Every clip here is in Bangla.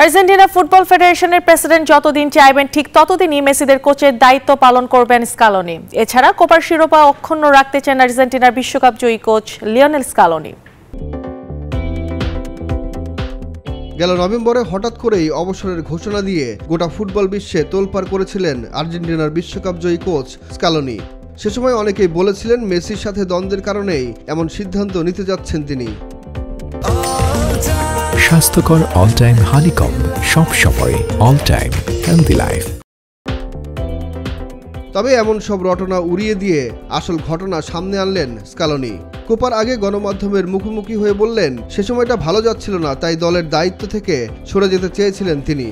আর্জেন্টিনা ফুটবল ফেডারেশনের প্রেসিডেন্ট যতদিন চাইবেন ঠিক ততদিনই মেসিদের কোচের দায়িত্ব পালন করবেন স্কালোনি। এছাড়া কোপার শিরোপা অক্ষুণ্ণ রাখতে চান আর্জেন্টিনার বিশ্বকাপ জয়ী কোচ লিওনেল স্কালোনি। গেল নভেম্বরে হঠাৎ করেই অবসরের ঘোষণা দিয়ে গোটা ফুটবল বিশ্বে তোলপাড় করেছিলেন আর্জেন্টিনার বিশ্বকাপ জয়ী কোচ স্কালোনি। সে সময় অনেকেই বলেছিলেন মেসির সাথে দ্বন্দ্বের কারণেই এমন সিদ্ধান্ত নিতে যাচ্ছেন তিনি। স্বাস্থ্যকর অল টাইম হানিকম, সব সময় অল টাইম হেলদি লাইফ। তবে এমন সব রটনা উড়িয়ে দিয়ে আসল ঘটনা সামনে আনলেন স্কালোনি। কোপার আগে গণমাধ্যমের মুখোমুখি হয়ে বললেন সে সময়টা ভালো যাচ্ছিল না, তাই দলের দায়িত্ব থেকে সরে যেতে চেয়েছিলেন তিনি।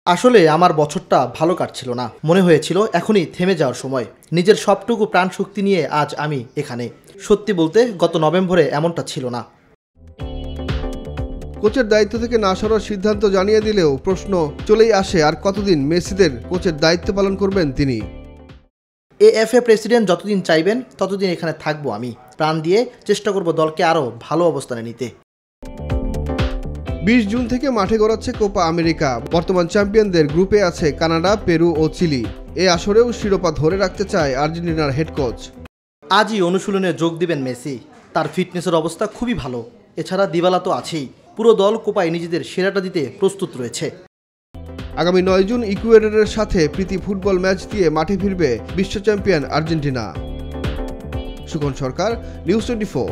আসলে আমার বছরটা ভালো কাটছিল না, মনে হয়েছিল এখনই থেমে যাওয়ার সময়। নিজের সবটুকু প্রাণ শক্তি নিয়ে আজ আমি এখানে। সত্যি বলতে গত নভেম্বরে এমনটা ছিল না। কোচের দায়িত্ব থেকে না সরার সিদ্ধান্ত জানিয়ে দিলেও প্রশ্ন চলেই আসে আর কতদিন মেসিদের কোচের দায়িত্ব পালন করবেন তিনি। এএফএ প্রেসিডেন্ট যতদিন চাইবেন ততদিন এখানে থাকবো আমি। প্রাণ দিয়ে চেষ্টা করব দলকে আরও ভালো অবস্থানে নিতে। 20 জুন থেকে মাঠে গড়াচ্ছে কোপা আমেরিকা। বর্তমান চ্যাম্পিয়নদের গ্রুপে আছে কানাডা, পেরু ও চিলি। এই আসরেও শিরোপা ধরে রাখতে চায় আর্জেন্টিনার হেড কোচ। আজই অনুশীলনে যোগ দিবেন মেসি। তার ফিটনেসের অবস্থা খুবই ভালো। এছাড়া দিবালা তো আছেই। পুরো দল কোপায় নিজেদের সেরাটা দিতে প্রস্তুত রয়েছে। আগামী 9 জুন ইকুয়েডরের সাথে প্রীতি ফুটবল ম্যাচ দিয়ে মাঠে ফিরবে বিশ্ব চ্যাম্পিয়ন আর্জেন্টিনা। সুখন সরকার, নিউজ 24।